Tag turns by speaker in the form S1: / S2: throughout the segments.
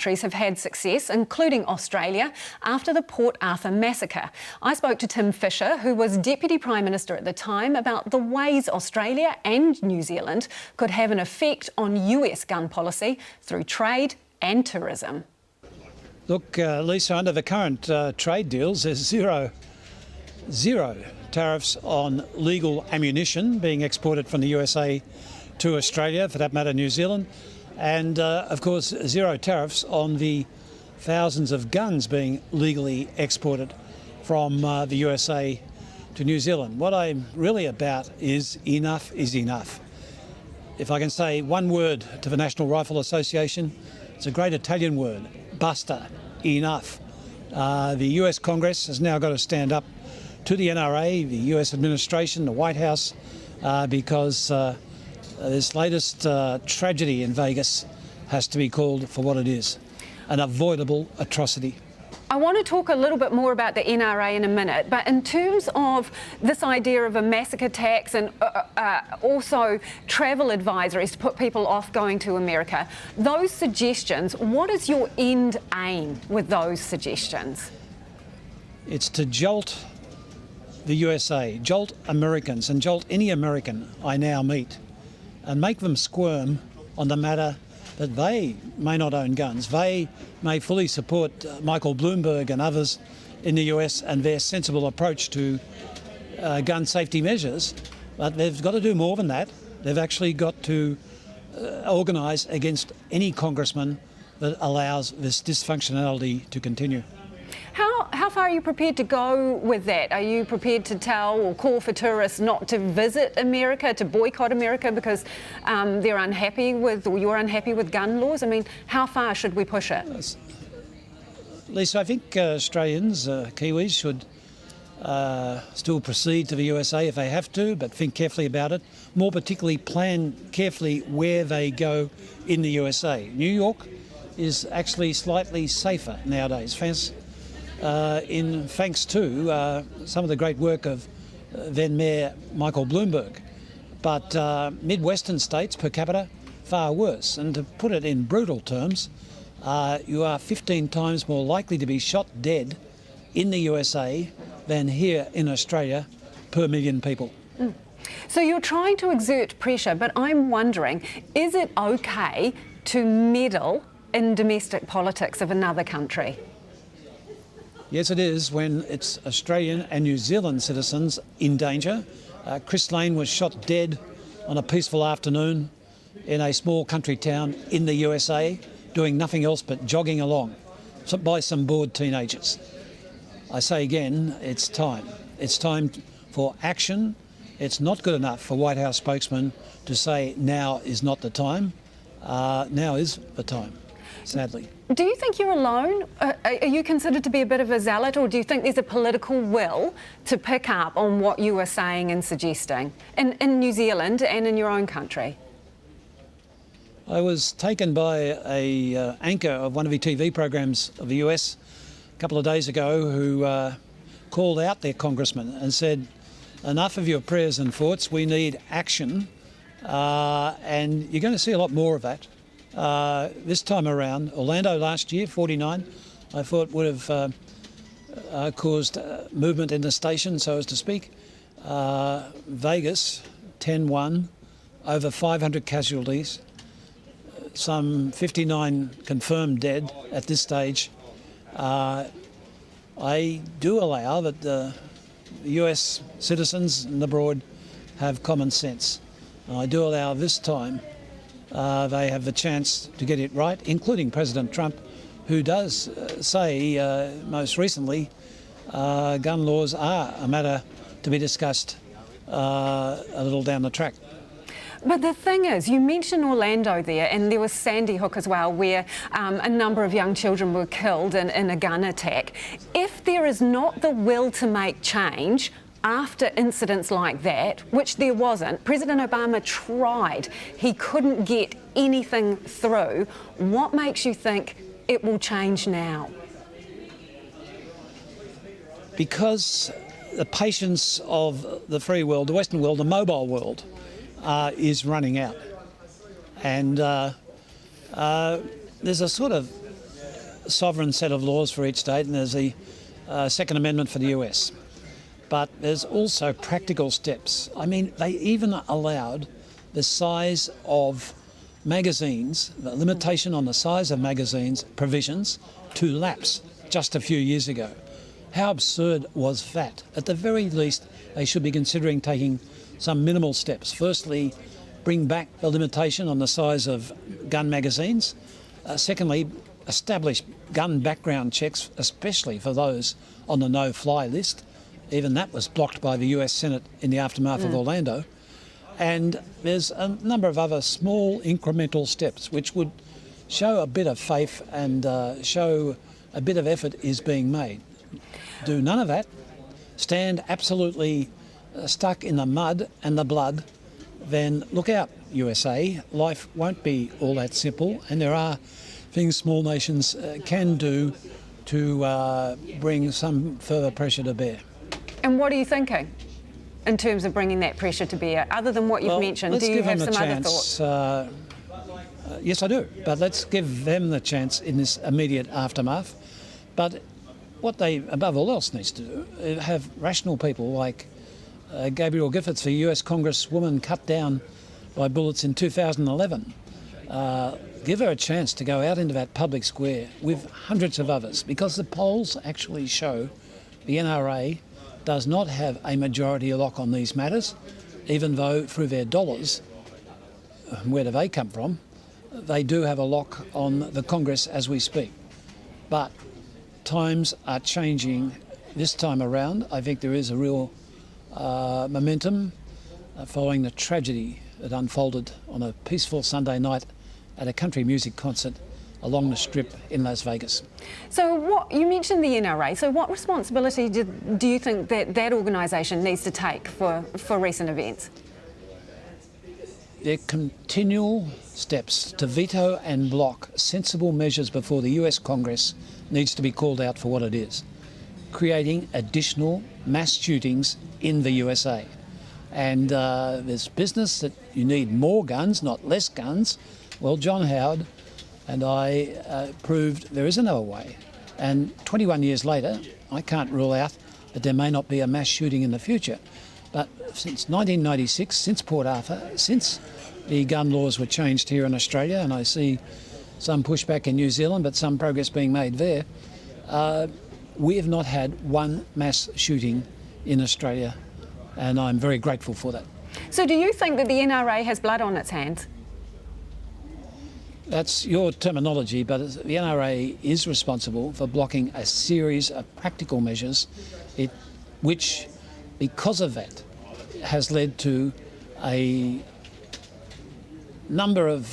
S1: countries have had success, including Australia, after the Port Arthur massacre. I spoke to Tim Fischer, who was Deputy Prime Minister at the time, about the ways Australia and New Zealand could have an effect on US gun policy through trade and tourism.
S2: Look, Lisa, under the current trade deals, there's zero tariffs on legal ammunition being exported from the USA to Australia, for that matter New Zealand, and of course zero tariffs on the thousands of guns being legally exported from the USA to New Zealand. What I'm really about is enough is enough. If I can say one word to the National Rifle Association, it's a great Italian word, basta, enough. The US Congress has now got to stand up to the NRA, the US administration, the White House, because this latest tragedy in Vegas has to be called for what it is, an avoidable atrocity.
S1: I want to talk a little bit more about the NRA in a minute, but in terms of this idea of a massacre tax and also travel advisories to put people off going to America, those suggestions, what is your end aim with those suggestions?
S2: It's to jolt the USA, jolt Americans and jolt any American I now meet and make them squirm on the matter that they may not own guns. They may fully support Michael Bloomberg and others in the US and their sensible approach to gun safety measures, but they've got to do more than that. They've actually got to organise against any congressman that allows this dysfunctionality to continue.
S1: How far are you prepared to go with that? Are you prepared to tell or call for tourists not to visit America, to boycott America because they're unhappy with, or you're unhappy with gun laws? I mean, how far should we push it?
S2: Lisa, I think Australians, Kiwis, should still proceed to the USA if they have to, but think carefully about it. More particularly, plan carefully where they go in the USA. New York is actually slightly safer nowadays, thanks to some of the great work of then Mayor Michael Bloomberg. But Midwestern states per capita, far worse. And to put it in brutal terms, you are 15 times more likely to be shot dead in the USA than here in Australia per million people.
S1: So you're trying to exert pressure, but I'm wondering, is it okay to meddle in domestic politics of another country?
S2: Yes, it is when it's Australian and New Zealand citizens in danger. Chris Lane was shot dead on a peaceful afternoon in a small country town in the USA, doing nothing else but jogging along by some bored teenagers. I say again, it's time. It's time for action. It's not good enough for White House spokesman to say now is not the time. Now is the time, sadly.
S1: Do you think you're alone? Are you considered to be a bit of a zealot, or do you think there's a political will to pick up on what you are saying and suggesting in New Zealand and in your own country?
S2: I was taken by an anchor of one of the TV programs of the US a couple of days ago who called out their congressman and said, enough of your prayers and thoughts, we need action, and you're going to see a lot more of that. This time around. Orlando last year, 49, I thought would have caused movement in the station, so as to speak. Vegas, 10-1, over 500 casualties, some 59 confirmed dead at this stage. I do allow that the US citizens and abroad have common sense. And I do allow this time they have the chance to get it right, including President Trump, who does say most recently gun laws are a matter to be discussed a little down the track.
S1: But the thing is, you mentioned Orlando there, and there was Sandy Hook as well, where a number of young children were killed in a gun attack. If there is not the will to make change after incidents like that, which there wasn't, President Obama tried, he couldn't get anything through, what makes you think it will change now? Because
S2: the patience of the free world, the Western world, the mobile world, is running out. And there's a sort of sovereign set of laws for each state, and there's the Second Amendment for the US. But there's also practical steps. I mean, they even allowed the size of magazines, the limitation on the size of magazines provisions to lapse just a few years ago. How absurd was that? At the very least, they should be considering taking some minimal steps. Firstly, bring back the limitation on the size of gun magazines. Secondly, establish gun background checks, especially for those on the no-fly list. Even that was blocked by the US Senate in the aftermath of Orlando. And there's a number of other small incremental steps which would show a bit of faith and show a bit of effort is being made. Do none of that, stand absolutely stuck in the mud and the blood, then look out, USA. Life won't be all that simple, and there are things small nations can do to bring some further pressure to bear.
S1: And what are you thinking in terms of bringing that pressure to bear? Other than what you've mentioned, do you have some other thoughts?
S2: Yes, I do. But let's give them the chance in this immediate aftermath. But what they, above all else, needs to do is have rational people like Gabrielle Giffords, the US Congresswoman cut down by bullets in 2011. Give her a chance to go out into that public square with hundreds of others, because the polls actually show the NRA does not have a majority lock on these matters, even though through their dollars, where do they come from, they do have a lock on the Congress as we speak. But times are changing this time around. I think there is a real momentum following the tragedy that unfolded on a peaceful Sunday night at a country music concert along the Strip in Las Vegas.
S1: So what you mentioned the NRA, so what responsibility do you think that organisation needs to take for recent events?
S2: Their continual steps to veto and block sensible measures before the US Congress needs to be called out for what it is: creating additional mass shootings in the USA. And there's business that you need more guns, not less guns. Well, John Howard and I proved there is another way. And 21 years later, I can't rule out that there may not be a mass shooting in the future. But since 1996, since Port Arthur, since the gun laws were changed here in Australia, and I see some pushback in New Zealand, but some progress being made there, we have not had one mass shooting in Australia, and I'm very grateful for that.
S1: So do you think that the NRA has blood on its hands?
S2: That's your terminology, but the NRA is responsible for blocking a series of practical measures, which, because of that, has led to a number of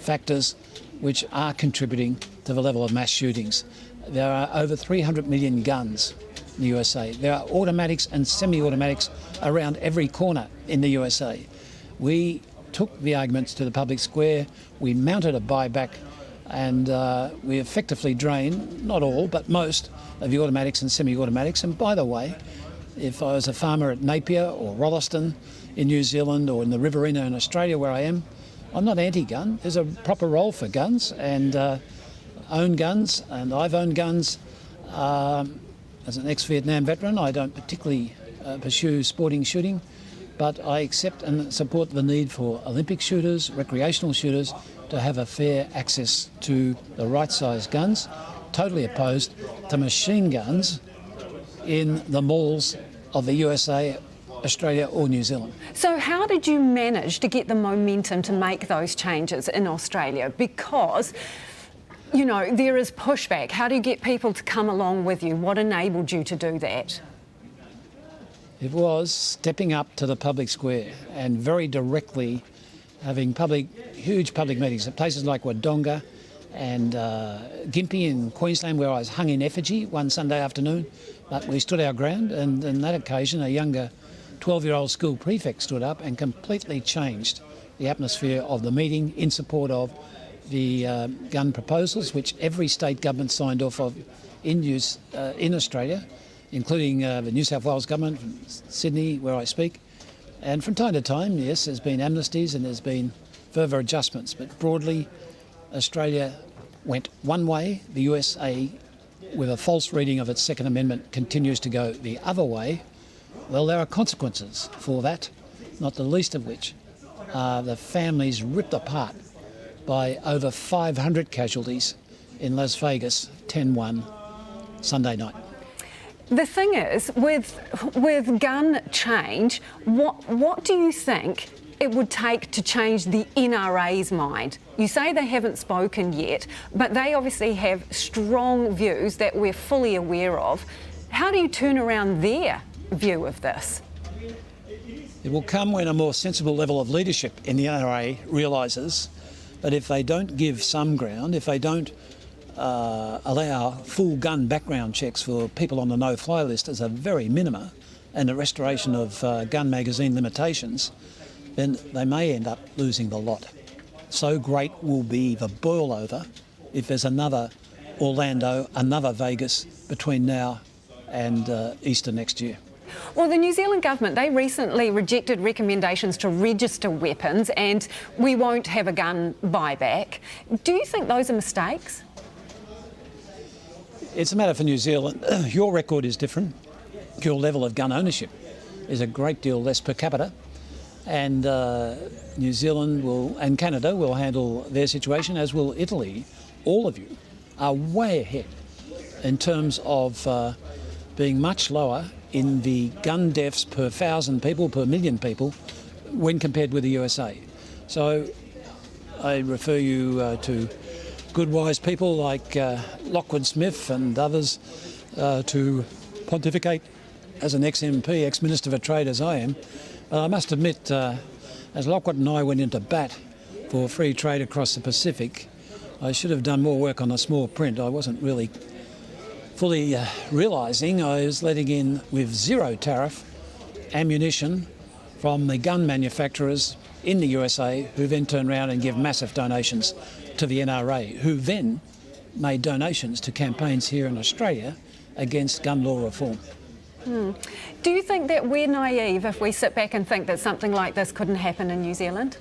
S2: factors which are contributing to the level of mass shootings. There are over 300 million guns in the USA. There are automatics and semi-automatics around every corner in the USA. We took the arguments to the public square, we mounted a buyback, and we effectively drained, not all, but most of the automatics and semi-automatics. And by the way, if I was a farmer at Napier or Rolleston in New Zealand or in the Riverina in Australia where I am, I'm not anti-gun. There's a proper role for guns, and own guns, and I've owned guns. As an ex-Vietnam veteran, I don't particularly pursue sporting shooting, but I accept and support the need for Olympic shooters, recreational shooters, to have a fair access to the right size guns. Totally opposed to machine guns in the malls of the USA, Australia or New Zealand.
S1: So how did you manage to get the momentum to make those changes in Australia? Because, you know, there is pushback. How do you get people to come along with you? What enabled you to do that?
S2: It was stepping up to the public square and very directly having huge public meetings at places like Wodonga and Gympie in Queensland, where I was hung in effigy one Sunday afternoon. But we stood our ground, and on that occasion a younger 12-year-old school prefect stood up and completely changed the atmosphere of the meeting in support of the gun proposals, which every state government signed off of in use in Australia, including the New South Wales government, from Sydney, where I speak. And from time to time, yes, there's been amnesties and there's been further adjustments, but broadly, Australia went one way, the USA, with a false reading of its Second Amendment, continues to go the other way, well, there are consequences for that, not the least of which are the families ripped apart by over 500 casualties in Las Vegas 10-1 Sunday night.
S1: The thing is, with gun change, what do you think it would take to change the NRA's mind? You say they haven't spoken yet, but they obviously have strong views that we're fully aware of. How do you turn around their view of this?
S2: It will come when a more sensible level of leadership in the NRA realises that if they don't give some ground, if they don't allow full gun background checks for people on the no-fly list as a very minima, and the restoration of gun magazine limitations, then they may end up losing the lot. So great will be the boil over if there's another Orlando, another Vegas between now and Easter next year.
S1: Well, the New Zealand government, they recently rejected recommendations to register weapons, and we won't have a gun buyback. Do you think those are mistakes?
S2: It's a matter for New Zealand. Your record is different. Your level of gun ownership is a great deal less per capita, and New Zealand and Canada will handle their situation, as will Italy. All of you are way ahead in terms of being much lower in the gun deaths per 1,000 people, per million people, when compared with the USA. So I refer you to good wise people like Lockwood Smith and others to pontificate as an ex-MP, ex-Minister for Trade as I am. I must admit, as Lockwood and I went into bat for free trade across the Pacific, I should have done more work on the small print. I wasn't really fully realising I was letting in with zero tariff ammunition from the gun manufacturers in the USA, who then turn around and give massive donations to the NRA, who then made donations to campaigns here in Australia against gun law reform.
S1: Do you think that we're naive if we sit back and think that something like this couldn't happen in New Zealand?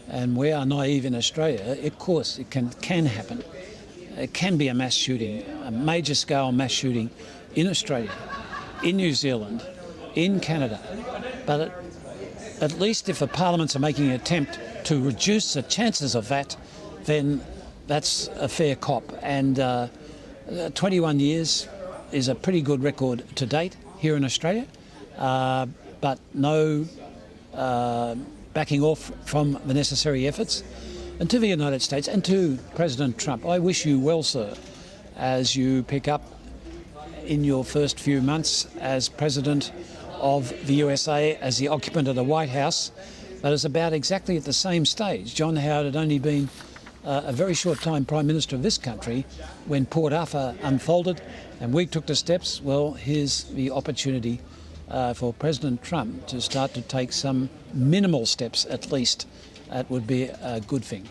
S2: And we are naive in Australia. Of course, it can happen. It can be a mass shooting, a major scale mass shooting in Australia, in New Zealand, in Canada. But at least if the parliaments are making an attempt to reduce the chances of that, then that's a fair cop. And 21 years is a pretty good record to date here in Australia, but no backing off from the necessary efforts. And to the United States and to President Trump, I wish you well, sir, as you pick up in your first few months as President of the USA, as the occupant of the White House. But it's about exactly at the same stage. John Howard had only been a very short time Prime Minister of this country when Port Arthur unfolded and we took the steps. Well, here's the opportunity for President Trump to start to take some minimal steps at least. That would be a good thing.